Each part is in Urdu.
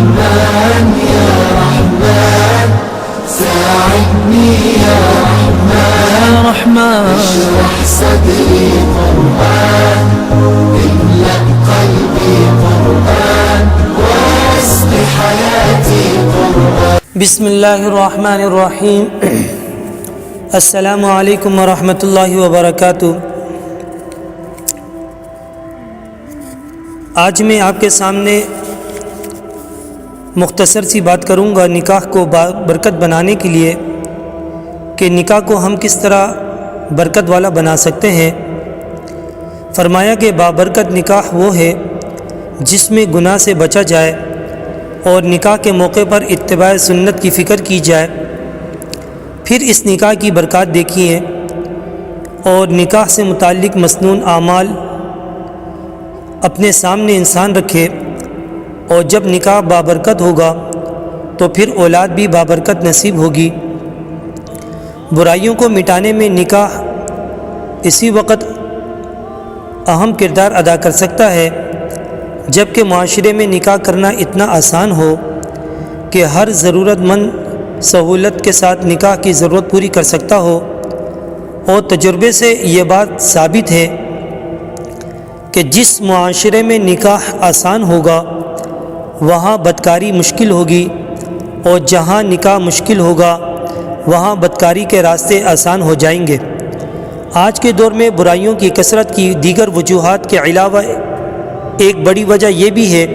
رحمن یا رحمن ساعدني يا رحمن اشرح صدري قرآن املأ قلبي قرآن واسق حياتي قرآن. بسم اللہ الرحمن الرحیم. السلام علیکم ورحمۃ اللہ وبرکاتہ. آج میں آپ کے سامنے مختصر سی بات کروں گا نکاح کو برکت بنانے کے لیے کہ نکاح کو ہم کس طرح برکت والا بنا سکتے ہیں. فرمایا کہ بابرکت نکاح وہ ہے جس میں گناہ سے بچا جائے اور نکاح کے موقع پر اتباع سنت کی فکر کی جائے. پھر اس نکاح کی برکات دیکھیے اور نکاح سے متعلق مسنون اعمال اپنے سامنے انسان رکھے، اور جب نکاح بابرکت ہوگا تو پھر اولاد بھی بابرکت نصیب ہوگی. برائیوں کو مٹانے میں نکاح اسی وقت اہم کردار ادا کر سکتا ہے جب کہ معاشرے میں نکاح کرنا اتنا آسان ہو کہ ہر ضرورت مند سہولت کے ساتھ نکاح کی ضرورت پوری کر سکتا ہو. اور تجربے سے یہ بات ثابت ہے کہ جس معاشرے میں نکاح آسان ہوگا وہاں بدکاری مشکل ہوگی، اور جہاں نکاح مشکل ہوگا وہاں بدکاری کے راستے آسان ہو جائیں گے. آج کے دور میں برائیوں کی کثرت کی دیگر وجوہات کے علاوہ ایک بڑی وجہ یہ بھی ہے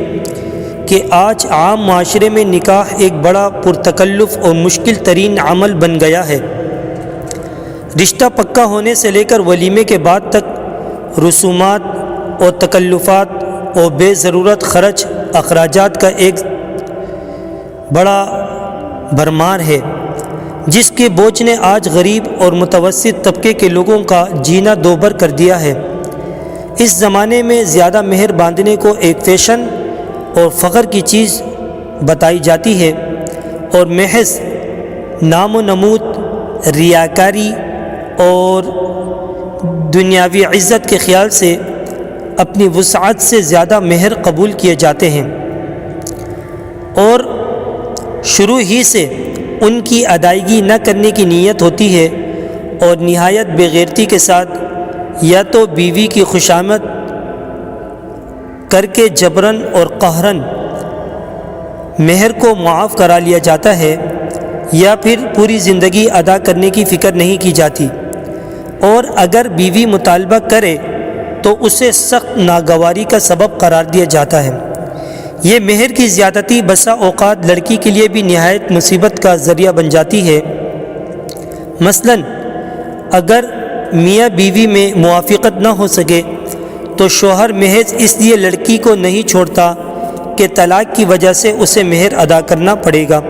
کہ آج عام معاشرے میں نکاح ایک بڑا پرتکلف اور مشکل ترین عمل بن گیا ہے. رشتہ پکا ہونے سے لے کر ولیمے کے بعد تک رسومات اور تکلفات اور بے ضرورت خرچ اخراجات کا ایک بڑا بھرمار ہے جس کے بوجھ نے آج غریب اور متوسط طبقے کے لوگوں کا جینا دوبر کر دیا ہے. اس زمانے میں زیادہ مہر باندھنے کو ایک فیشن اور فخر کی چیز بتائی جاتی ہے، اور محض نام و نمود، ریاکاری اور دنیاوی عزت کے خیال سے اپنی وسعت سے زیادہ مہر قبول کیے جاتے ہیں، اور شروع ہی سے ان کی ادائیگی نہ کرنے کی نیت ہوتی ہے، اور نہایت بے غیرتی کے ساتھ یا تو بیوی کی خوشامد کر کے جبراً اور قہراً مہر کو معاف کرا لیا جاتا ہے، یا پھر پوری زندگی ادا کرنے کی فکر نہیں کی جاتی، اور اگر بیوی مطالبہ کرے تو اسے سخت ناگواری کا سبب قرار دیا جاتا ہے. یہ مہر کی زیادتی بسا اوقات لڑکی کے لیے بھی نہایت مصیبت کا ذریعہ بن جاتی ہے. مثلاً اگر میاں بیوی میں موافقت نہ ہو سکے تو شوہر محض اس لیے لڑکی کو نہیں چھوڑتا کہ طلاق کی وجہ سے اسے مہر ادا کرنا پڑے گا.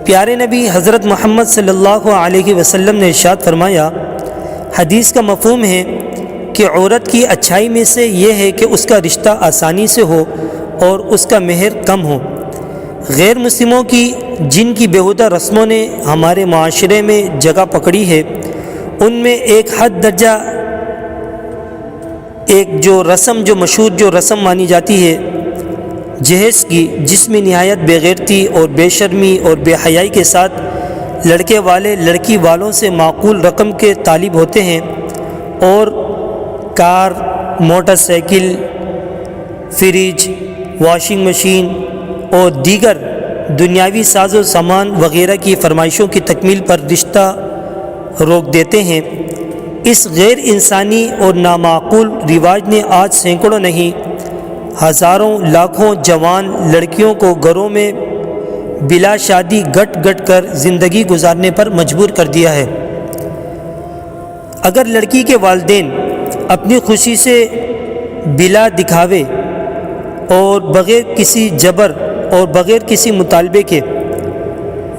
پیارے نبی حضرت محمد صلی اللہ علیہ وسلم نے ارشاد فرمایا، حدیث کا مفہوم ہے کہ عورت کی اچھائی میں سے یہ ہے کہ اس کا رشتہ آسانی سے ہو اور اس کا مہر کم ہو. غیر مسلموں کی جن کی بیہودہ رسموں نے ہمارے معاشرے میں جگہ پکڑی ہے، ان میں ایک حد درجہ ایک جو مشہور رسم مانی جاتی ہے جہیز کی، جس میں نہایت بے غیرتی اور بے شرمی اور بے حیائی کے ساتھ لڑکے والے لڑکی والوں سے معقول رقم کے طالب ہوتے ہیں، اور car, motorcycle, fridge, washing machine اور دیگر دنیاوی ساز و سامان وغیرہ کی فرمائشوں کی تکمیل پر رشتہ روک دیتے ہیں. اس غیر انسانی اور نامعقول رواج نے آج سینکڑوں نہیں ہزاروں لاکھوں جوان لڑکیوں کو گھروں میں بلا شادی گٹ کر زندگی گزارنے پر مجبور کر دیا ہے. اگر لڑکی کے والدین اپنی خوشی سے بلا دکھاوے اور بغیر کسی جبر اور بغیر کسی مطالبے کے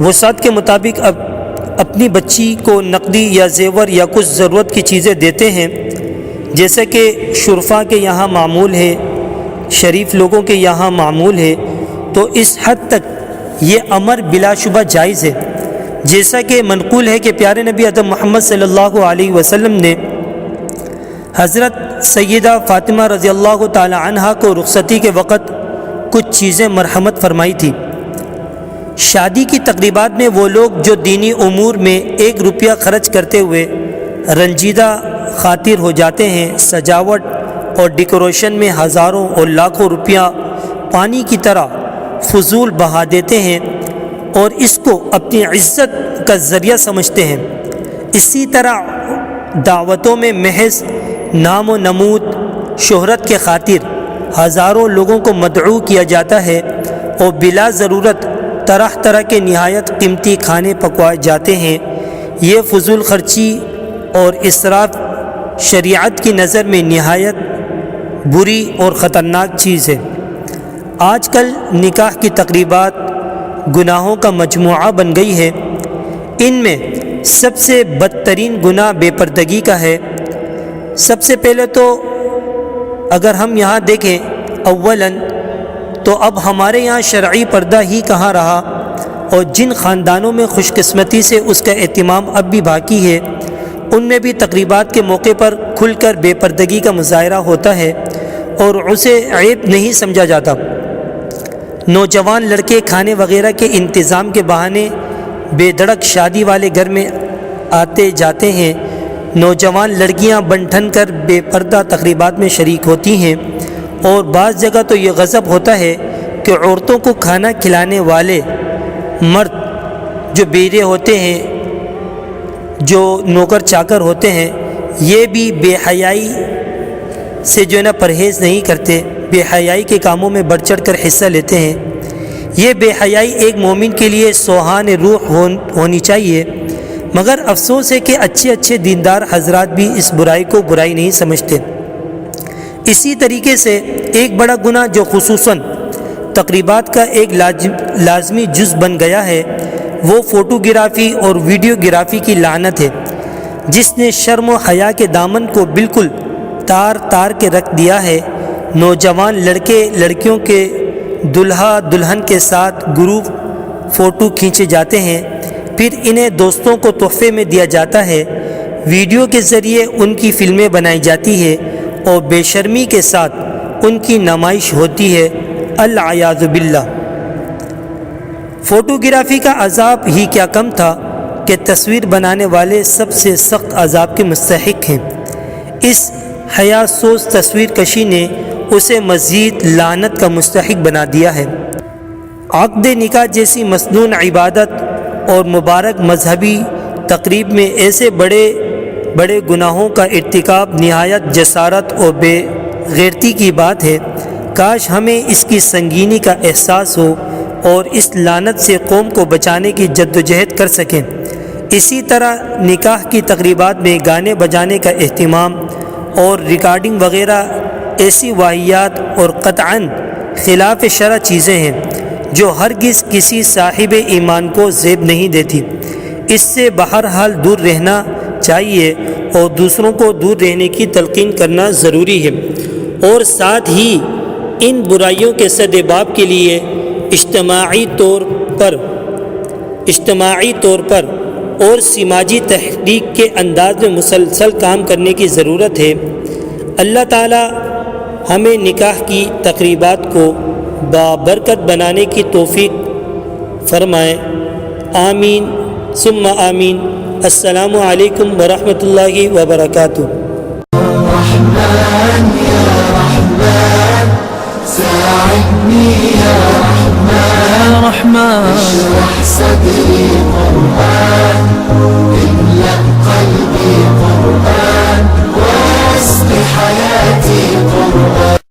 وسعت کے مطابق اپنی بچی کو نقدی یا زیور یا کچھ ضرورت کی چیزیں دیتے ہیں، جیسے کہ شرفا کے یہاں معمول ہے، شریف لوگوں کے یہاں معمول ہے، تو اس حد تک یہ امر بلا شبہ جائز ہے. جیسا کہ منقول ہے کہ پیارے نبی اعظم محمد صلی اللہ علیہ وسلم نے حضرت سیدہ فاطمہ رضی اللہ تعالی عنہا کو رخصتی کے وقت کچھ چیزیں مرحمت فرمائی تھی۔ شادی کی تقریبات میں وہ لوگ جو دینی امور میں 1 روپیہ خرچ کرتے ہوئے رنجیدہ خاطر ہو جاتے ہیں، سجاوٹ اور ڈیکوریشن میں ہزاروں اور لاکھوں روپیہ پانی کی طرح فضول بہا دیتے ہیں اور اس کو اپنی عزت کا ذریعہ سمجھتے ہیں۔ اسی طرح دعوتوں میں محض نام و نمود شہرت کے خاطر ہزاروں لوگوں کو مدعو کیا جاتا ہے اور بلا ضرورت طرح طرح کے نہایت قیمتی کھانے پکوائے جاتے ہیں۔ یہ فضول خرچی اور اسراف شریعت کی نظر میں نہایت بری اور خطرناک چیز ہے۔ آج کل نکاح کی تقریبات گناہوں کا مجموعہ بن گئی ہے۔ ان میں سب سے بدترین گناہ بے پردگی کا ہے۔ سب سے پہلے تو اگر ہم یہاں دیکھیں اولاً تو اب ہمارے یہاں شرعی پردہ ہی کہاں رہا، اور جن خاندانوں میں خوش قسمتی سے اس کا اہتمام اب بھی باقی ہے ان میں بھی تقریبات کے موقع پر کھل کر بے پردگی کا مظاہرہ ہوتا ہے اور اسے عیب نہیں سمجھا جاتا۔ نوجوان لڑکے کھانے وغیرہ کے انتظام کے بہانے بے دھڑک شادی والے گھر میں آتے جاتے ہیں۔ نوجوان لڑکیاں بن ٹھن کر بے پردہ تقریبات میں شریک ہوتی ہیں، اور بعض جگہ تو یہ غضب ہوتا ہے کہ عورتوں کو کھانا کھلانے والے مرد جو بیوے ہوتے ہیں، جو نوکر چاکر ہوتے ہیں، یہ بھی بے حیائی سے جو ہے نا پرہیز نہیں کرتے، بے حیائی کے کاموں میں بڑھ چڑھ کر حصہ لیتے ہیں۔ یہ بے حیائی ایک مومن کے لیے سوہان روح ہونی چاہیے، مگر افسوس ہے کہ اچھے دیندار حضرات بھی اس برائی کو برائی نہیں سمجھتے۔ اسی طریقے سے ایک بڑا گناہ جو خصوصاً تقریبات کا ایک لازمی جز بن گیا ہے وہ فوٹوگرافی اور ویڈیوگرافی کی لعنت ہے، جس نے شرم و حیا کے دامن کو بالکل تار کے رکھ دیا ہے۔ نوجوان لڑکے لڑکیوں کے دلہا دلہن کے ساتھ گروپ فوٹو کھینچے جاتے ہیں، پھر انہیں دوستوں کو تحفے میں دیا جاتا ہے۔ ویڈیو کے ذریعے ان کی فلمیں بنائی جاتی ہے اور بے شرمی کے ساتھ ان کی نمائش ہوتی ہے، العیاذ باللہ۔ فوٹوگرافی کا عذاب ہی کیا کم تھا کہ تصویر بنانے والے سب سے سخت عذاب کے مستحق ہیں۔ اس حیا سوز تصویر کشی نے اسے مزید لعنت کا مستحق بنا دیا ہے۔ عقد نکاح جیسی مسنون عبادت اور مبارک مذہبی تقریب میں ایسے بڑے گناہوں کا ارتکاب نہایت جسارت اور بے غیرتی کی بات ہے۔ کاش ہمیں اس کی سنگینی کا احساس ہو اور اس لعنت سے قوم کو بچانے کی جدوجہد کر سکیں۔ اسی طرح نکاح کی تقریبات میں گانے بجانے کا اہتمام اور ریکارڈنگ وغیرہ ایسی واہیات اور قطعاً خلاف شرع چیزیں ہیں جو ہرگز کسی صاحب ایمان کو زیب نہیں دیتی۔ اس سے بہرحال دور رہنا چاہیے اور دوسروں کو دور رہنے کی تلقین کرنا ضروری ہے، اور ساتھ ہی ان برائیوں کے سدباب کے لیے اجتماعی طور پر اور سماجی تحریک کے انداز میں مسلسل کام کرنے کی ضرورت ہے۔ اللہ تعالی ہمیں نکاح کی تقریبات کو بابرکت بنانے کی توفیق فرمائے، آمین ثم آمین۔ السلام علیکم ورحمۃ اللہ وبرکاتہ۔ رحمن یا رحمن ساعدني يا